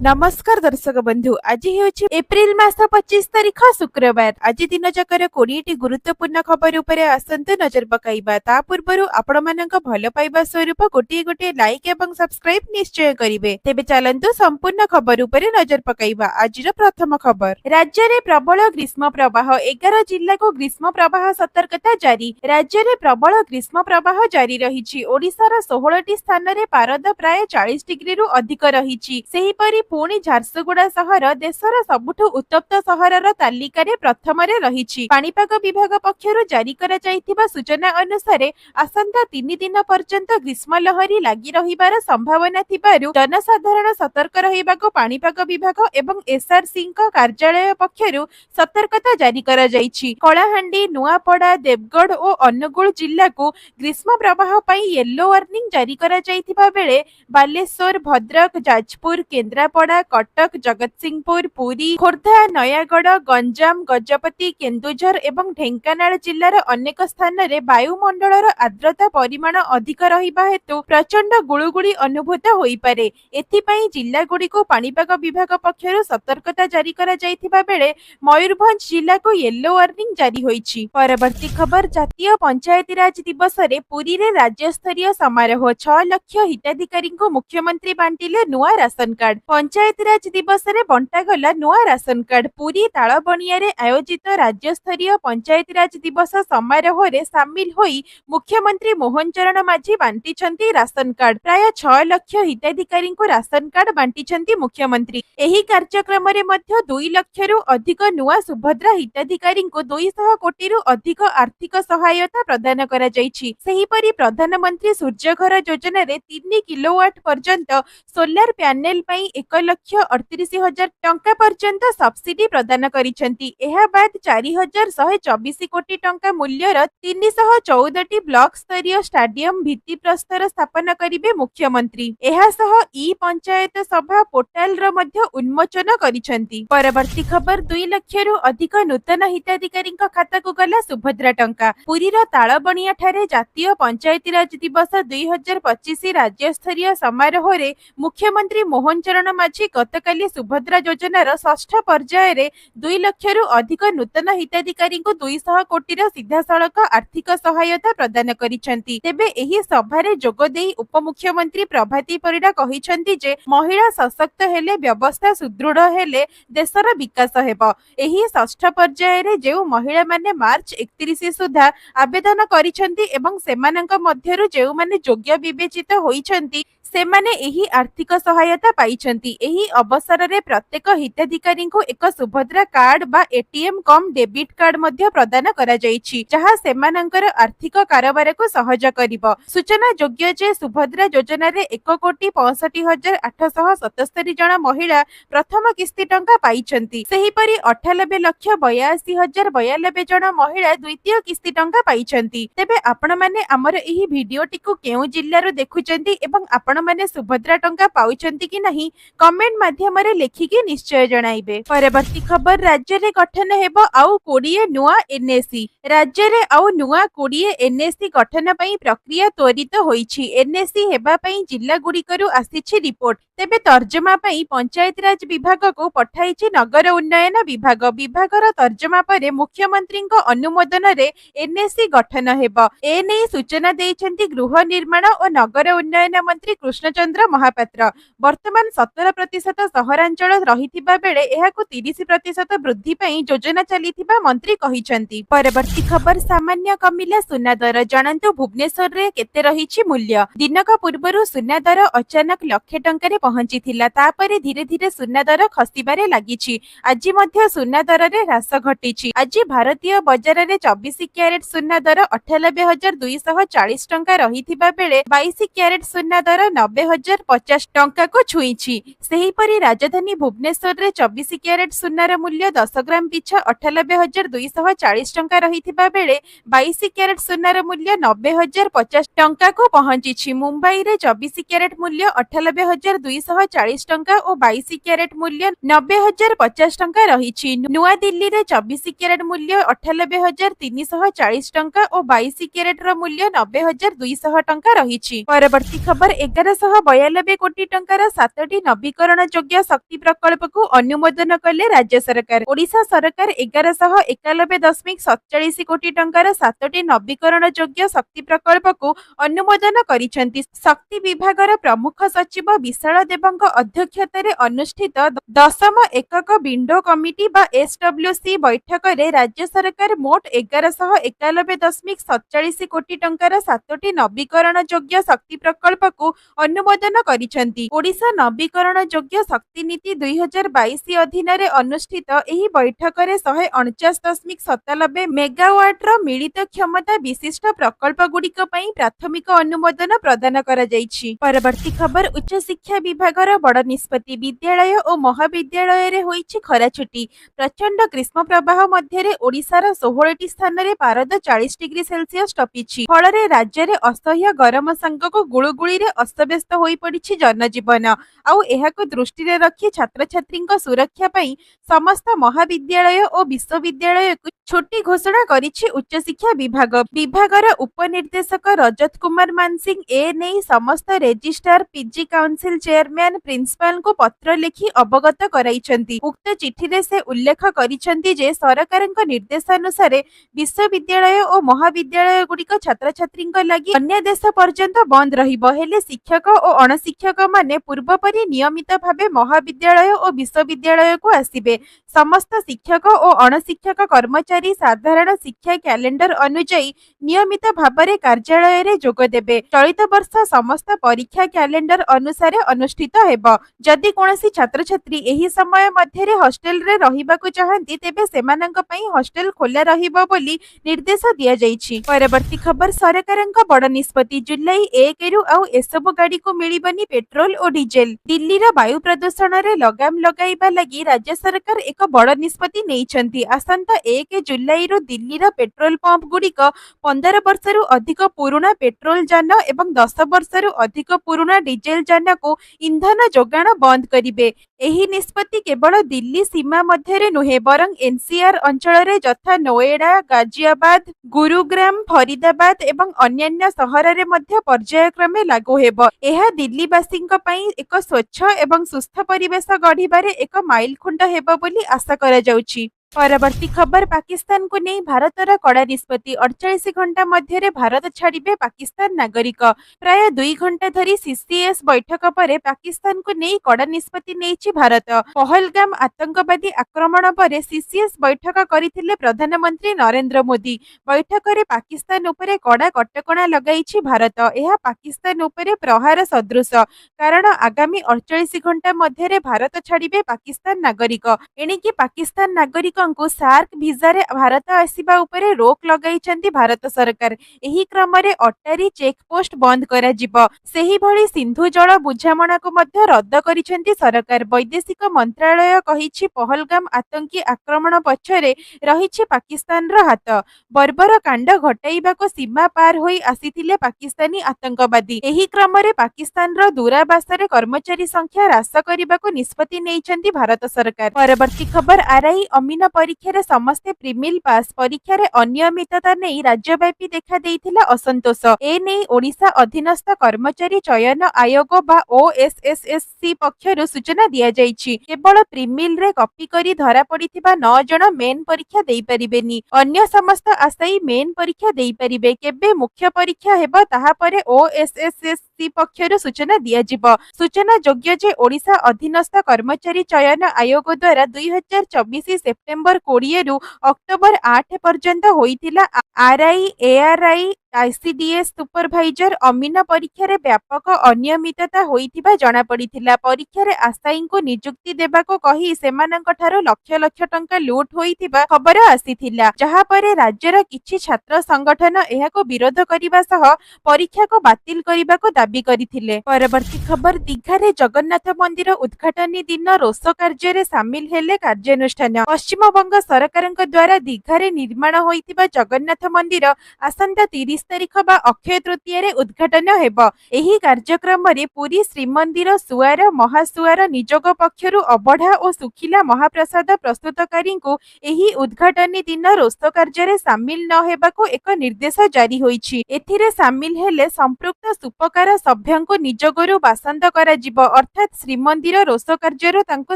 नमस्कार दर्शक बंधु आज हेउछि एप्रिल मास 25 तारिख शुक्रवार। आज दिन जकर 20टी गुरुत्वपूर्ण खबर उपरे आसंतु नजर पकाइबा। ता पूर्वरु आपण मानक भल पाइबा स्वरूप गोटे गोटे लाइक एवं सब्सक्राइब निश्चय करिवे। तेबे चलंतु संपूर्ण खबर उपरे नजर पकाइबा। आजिर प्रथम खबर, राज्य रे प्रबल ग्रीष्म प्रवाह, 11 जिल्ला को ग्रीष्म प्रवाह सतर्कता जारी। राज्य रे प्रबल ग्रीष्म प्रवाह जारी रहिछि। ओडिसार 16टी स्थान रे पारद प्राय 40 डिग्री रु अधिक रहिछि। सेहिपरि पुणी झारसुगुड़ा सहर देशर सबुठु उत्तप्त सहरर तालिकारे प्रथमरे रहिछि। पाणीपाग विभाग पक्षरु जारी करा जाइथिबा सूचना अनुसार आसंता 3 दिन पर्यंत ग्रीष्म लहरी लागि रहिबार संभावना थिबारु जनसाधारण सतर्क रहिबाको पाणीपाग विभाग एवं एसआरसी कार्यालय पक्षरु सतर्कता जारी करा जाइछि। कलाहांडी, नुआपड़ा, देवगढ़ और अनुगुल जिल्ला को ग्रीष्म प्रवाह पई येलो वार्निंग जारी करा जाइथिबा बेले बालेश्वर, भद्रक, जाजपुर, केन्द्रापड़ा, कटक, जगतसिंहपुर, पुरी, खोर्धा, नयागढ़, गंजाम, गजपति, केन्दुझर एवं ढेंकानाल जिल्लार अनेक स्थान रे वायुमंडलर आर्द्रता परिमाण अधिक रहिबा हेतु प्रचंड गुळुगुळी अनुभूत होई पारे। एथिपई जिल्ला गुड़िको पाणीपाग विभाग पक्षरु सतर्कता जारी करा जाइथिबा बेले मयूरभंज जिल्ला को येलो वार्निंग जारी होईछि। परवर्ती खबर, जातीय पंचायती राज दिवस रे पुरी रे राज्य स्तरीय समारोह। 6 लाख हिताधिकारी को मुख्यमंत्री बांटिले नुआ राशन कार्ड। पंचायती राज दिवस रे बंटा गला नुआ राशन कार्ड। पुरी तालबणिया रे आयोजित राज्य स्तरीय पंचायती राज दिवस समारोह रे शामिल होई मुख्यमंत्री मोहन चरण माझी बांटिछंती राशन कार्ड। प्राय 6 लाख हिताधिकारी को राशन कार्ड बांटिछंती मुख्यमंत्री। एही कार्यक्रम रे मध्य 2 लाख रु अधिक नुआ सुभद्रा हिताधिकारी को 200 कोटी रु अधिक आर्थिक सहायता प्रदान करा जाइछि। सेहिपरि प्रधानमंत्री सूर्यघर योजना रे 3 किलोवाट पर्यंत सोलार पैनल पई 1,38,000 टंका पर्यंत सब्सिडी प्रदान करिसेंती। एहा बाद 4,124 कोटी टंका मूल्यर 314 ब्लॉक स्तरीय स्टेडियम भित्ति प्रस्तर स्थापन करिवे मुख्यमंत्री। एहा सह ई पंचायत सभा पोर्टल रो मध्य उन्मोचन करिसेंती। परवर्ती खबर, 2 लाख रु अधिक नूतन हिताधिकारी खाता को गला सुभद्रा टंका। पुरीर तालबणिया ठारे जातीय पंचायती राज दिवस 2025 राज्य स्तरीय समारोह रे मुख्यमंत्री मोहन चरण माझी गतकाली सुभद्रा योजनार 6ठ पर्याय रे 2 लाख रु अधिक नूतन हिताधिकारी को 200 कोटी सीधासलख आर्थिक सहायता प्रदान करिसेंती। तेबे एही सभारे जोग देई उपमुख्यमंत्री प्रभाती परिडा कहिसेंती जे महिला सशक्त हेले व्यवस्था सुदृढ़ हेले देशर विकास हेबो। एही 6ठ पर्याय रे जेउ महिला माने मार्च 31 सुधा आवेदन करिसेंती एवं सेमानंक मध्यरु जेउ माने योग्य विवेचित होइछंती सेमाने एही आर्थिक सहायता पाइछंती। एही अवसर रे प्रत्येक हिताधिकारी को एक सुभद्रा कार्ड बा एटीएम कम डेबिट कार्ड मध्य प्रदान करा जाइछि, जहा सेमानंकर आर्थिक कारोबार को सहज करिवो। सूचना योग्य जे सुभद्रा योजना रे 1,65,877 जन महिला प्रथम किस्ती टंका पाइछंती। सेहिपरि 98,82,092 जन महिला द्वितीय किस्ती टंका पाइछंती। तेबे आपण माने हमर एही वीडियोटी को केउ जिल्ला रो देखुचंती एवं आपण माने सुभद्रा टंका पाउछंती कि नहीं कमेंट माध्यम रे लेखिके निश्चय जणाइबे। परवर्ती खबर, राज्य रे गठन हेबो आउ 20 नुआ एनएसी। राज्य रे आउ नुआ 20 एनएसी गठन पई प्रक्रिया त्वरित होईछि। एनएसी हेबा पई जिल्ला गुड़िकरु आसीछि रिपोर्ट। तेबे तर्जमा पई पंचायत राज विभाग को पठाइछि नगर उन्नयन विभाग। विभागर तर्जमा परे मुख्यमंत्री को अनुमोदन रे एनएसी गठन हेबो। ए नै सूचना देइछंती गृह निर्माण और नगर उन्नयन मंत्री कृष्णचंद्र महापात्र। वर्तमान 17% सहरांचल रहिथिबा बेले एहाकु 30% वृद्धि पई योजना चलिथिबा मंत्री कहिसंती। परवर्ती खबर, सामान्य कमिला सुना दर। जानंतु भुवनेश्वर रे केते रहिछि मूल्य। दिनक पूर्वरु सुना दर अचानक लाख टंका रे पहुंचीथिला। तापरे धीरे धीरे सुना दर खसिबारे लागिछि। आज मध्य सुना दर रे ह्रास घटिछि। आज भारतीय बाजार रे 24 कैरेट सुना दर 98,240 टंका रहिथिबा बेले 22 कैरेट सुना दर 90,050 टंका को छुईछि। सेहीपरि राजधानी भुवनेश्वर रे 24 कैरेट सुनार मूल्य 10 ग्राम पिछा 98,240 टंका रहिथिबा बेले 22 कैरेट सुनार मूल्य 90,050 टंका को पहुंचीछि। मुंबई रे 24 कैरेट मूल्य 98,240 टंका और 22 कैरेट मूल्य 90,050 टंका रहिछि। नुआ दिल्ली रे 24 कैरेट मूल्य 98,340 टंका और 22 कैरेट रो मूल्य 90,200 टंका रहिछि। परवर्ती खबर, 11 1192 कोटी टंकार 7टी नवीकरण योग्य शक्ति प्रकल्प को अनुमोदन कले राज्य सरकार। ओडिशा सरकार 1191.47 कोटी टंकार 7टी नवीकरण योग्य शक्ति प्रकल्प को अनुमोदन करिसेंती। शक्ति विभागर प्रमुख सचिव विशाल देवଙ୍କ अध्यक्षतार अनुष्ठित 10ମ एकक विंडो कमिटी बा एसडब्ल्यूसी बैठक रे राज्य सरकार मोट 1191.47 कोटी टंकार 7टी नवीकरण योग्य शक्ति प्रकल्प को अनुमोदन करिसेंती। ओडिशा नवीकरण योग्य शक्ति नीति 2022 अधीन रे अनुष्ठित एही बैठक रे 149.97 मेगावाट रो मिलित क्षमता विशिष्ट प्रकल्प गुड़िक पई प्राथमिक अनुमोदन प्रदान करा जायछि। परवर्ती खबर उच्च शिक्षा विभागर बड़ निष्पत्ति। विद्यालय और महाविद्यालय रे होईछि खरा छुट्टी। प्रचंड ग्रीष्म प्रवाह मध्य ओडिशार 16टी स्थान रे पारद 40 डिग्री सेल्सियस टपिछि। फଳରେ राज्ୟରେ असह्य गरम सांगको गुळुगुळी रे अस्तव्यस्त होई पड़िछि जनजीवन। आउ एहाको दृष्टि रखी छात्र छात्री सुरक्षा पई समस्त महाविद्यालय और विश्वविद्यालय को छुट्टी घोषणा करिछि उच्च शिक्षा विभाग। विभागर उपनिर्देशक रजत कुमार मानसिंह ए नै समस्त registrar PG council chairman principal को पत्र लिखि अवगत कराइछन्ति। उक्त चिठी रे से उल्लेख करिछन्ति जे सरकारक निर्देशानुसार विश्वविद्यालय और महाविद्यालय गुड़िक छात्र छात्री लागि अन्य देश पर्यंत बंद रहिबो। हेले शिक्षक और अणशिक्षक माने पूर्वपरि नियमित भावे महाविद्यालय और विश्वविद्यालय को आसिबे। समस्त शिक्षक और अणशिक्षक कर्मचारी साधारण शिक्षा कैलेंडर अनुଯାयी नियमित भावरे कार्यालय रे जोग देबे। चलित वर्ष समस्त परीक्षा कैलेंडर अनुसार अनुष्ठित हेबो। जदि कोनोसी छात्र छात्री एही समय मध्यरे हॉस्टल रे रहिबाकु चाहंती तेबे सेमानंक पई हॉस्टल खोला रहिबो बोली निर्देश दिया जायछि। परवर्ती खबर सरकारंक बड़ निष्पत्ति। जुलाई 1 रु आउ एसबु गाड़ी को मिलिबनी पेट्रोल और डीजेल। दिल्लीर वायु प्रदूषण रे लगाम लगाइबा लागि राज्य सरकार एक बड़ निष्पत्ति नेइछन्ति। आसंता 1 जुलाई रु दिल्लीर पेट्रोल पंप गुड़िक 15 वर्षरु अधिक पुराना पेट्रोल जान एवं 10 वर्षरु अधिक पुराना डीजेल जान को इंधन जोगाण बंद करिबे। एही निष्पत्ति केवल दिल्ली सीमा मध्यरे नुहे बरं एनसीआर अंचल रे जथा नोएडा, गाजियाबाद, गुरुग्राम, फरीदाबाद एवं अन्यान्य सहर रे मध्य पर्यायक्रमे लागू हेबो। एहा दिल्लीवासींक पई एक स्वच्छ एवं सुस्थ परिवेश गढ़िबारे एक माइलखुंड हेबो बोली आशा करा जाउछि। परवर्ती खबर पाकिस्तान को नहीं भारतर कड़ा निष्पत्ति। 48 घंटा मध्य भारत छाड़िबे पाकिस्तान नागरिक। प्राय 2 घंटा धरी सीसीएस बैठक पर पाकिस्तान को नहीं कड़ा निष्पत्ति नेइछि भारत। पहलगाम आतंकवादी आक्रमण पर सीसीएस बैठक करथिले प्रधानमंत्री नरेंद्र मोदी। बैठक रे पाकिस्तान उपरे कड़ा कटकणा लगाइछि भारत। यह पाकिस्तान उपरे प्रहार सदृश, कारण आगामी 48 घंटा मध्य भारत छाड़िबे पाकिस्तान नागरिक। एणिकी पाकिस्तान नागरिक सार्क भिजा रे भारत आसिबा उपरे रोक लगाइछन्ति भारत सरकार। एही क्रम रे अटारी चेक पोस्ट बंद करा जिवो। सेही भली सिंधु जल बुझामणा को मध्य रद्द करिछन्ति सरकार। वैदेशिक मंत्रालय कहिछि पहलगाम आतंकी आक्रमण पछरे रहिछि पाकिस्तान रो हाथ। बर्बर कांड घटाइबा को सीमा पार होई आसीथिले पाकिस्तानी आतंकवादी। एही क्रम रे पाकिस्तान रो दूरावास रे कर्मचारी संख्या ह्रास करिबा को निष्पत्ति नेइछन्ति भारत सरकार। परवर्ती खबर आरआई अमीन परीक्षा रे समस्ते प्रीमिल पास। परीक्षा रे अनियमितता नै राज्यव्यापी देखा देइथिला असंतोष। ए नै ओडिशा अधीनस्थ कर्मचारी चयन आयोग बा ओएसएसएससी पक्षरु सूचना दिया जाइछि। केवल प्रीमिल रे कॉपी करी धरा पड़िथिबा 9 जण मेन परीक्षा देई परिबेनी। अन्य समस्त आशायी मेन परीक्षा देई परिबे। केबे मुख्य परीक्षा हेबो ताहा परे ओएसएसएससी पक्षरु सूचना दिया जिवो। सूचना योग्य जे ओडिशा अधीनस्थ कर्मचारी चयन आयोग द्वारा 2024 सेप्टेम्बर 20 रु अक्टोबर 8 पर्यंत होइथिला आरआई एआरआई आईसीडीएस सुपरवाइजर अमीन परीक्षा रे व्यापक अनियमितता होइथिबा जणा पड़िथिला। परीक्षा रे आशायी को नियुक्ति देबा को कही सेमानंक ठारो लक्ष लक्ष टंका लूट होइथिबा खबर आसीथिला। जहा परे राज्यर किछि छात्र संगठन एहाको विरोध करिबा सह परीक्षा को बातिल करिबा को दाबी करिथिले। परवर्ती खबर दीघा रे जगन्नाथ मंदिर उद्घाटनी दिन रोष कार्य रे शामिल हेले कार्यानुष्ठान। पश्चिम बंग सरकारक द्वारा दीघा रे निर्माण होइथिबा जगन्नाथ मंदिर आसंता 30 तारिख बा अक्षय तृतीय उद्घाटन हेब। एही कार्यक्रमरे पुरी श्रीमंदिर सुआर महासुआर निजोग पक्षरु अबढ़ा और सुखिला महाप्रसाद प्रस्तुतकारी एही उद्घाटनी दिन रोस्त कार्य सामिल न हेबाकु एक निर्देश जारी होईछि। एथिरे सामिल हेले संपृक्त सुपकार सभ्यंकु निजोगरु बासंद कराजिब अर्थात श्रीमंदिर रोष कार्यर तांको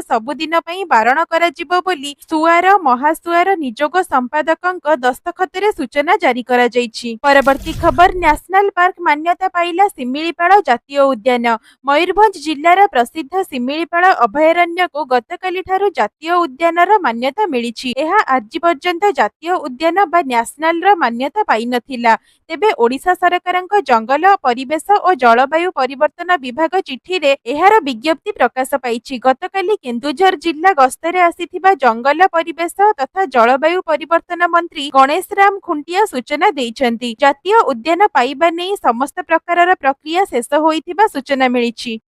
सबुदिन पई बारण कराजिब बोली सुआर महासुआर निजोग संपादकंक दस्तखतरे सूचना जारी करा जाईछि। परवर्ती खबर नेशनल पार्क मान्यता पाइला सिमिलीपाल जातीय उद्यान। मयूरभंज जिल्लार प्रसिद्ध सिमिलीपाल अभयारण्य को गतकाली ठारू जातीय उद्यानर मान्यता मिलिछि। एहा आज पर्यंत जातीय उद्यान बा नेशनल र मान्यता पाइ नथिला। तेबे ओडिशा सरकारक जंगल परिवेश और जलवायु परिवर्तन विभाग चिठी रे एहार विज्ञप्ति प्रकाश पाइछि। गतकाली केन्दुझर जिल्ला गस्तरे आसिथिबा जंगल परिवेश तथा जलवायु परिवर्तन मंत्री गणेश राम खुंटिया सूचना दैछन्ति। जातीय उद्यान पाइबा नै समस्त प्रकारर प्रक्रिया शेष होइथिबा सूचना मिलिछि।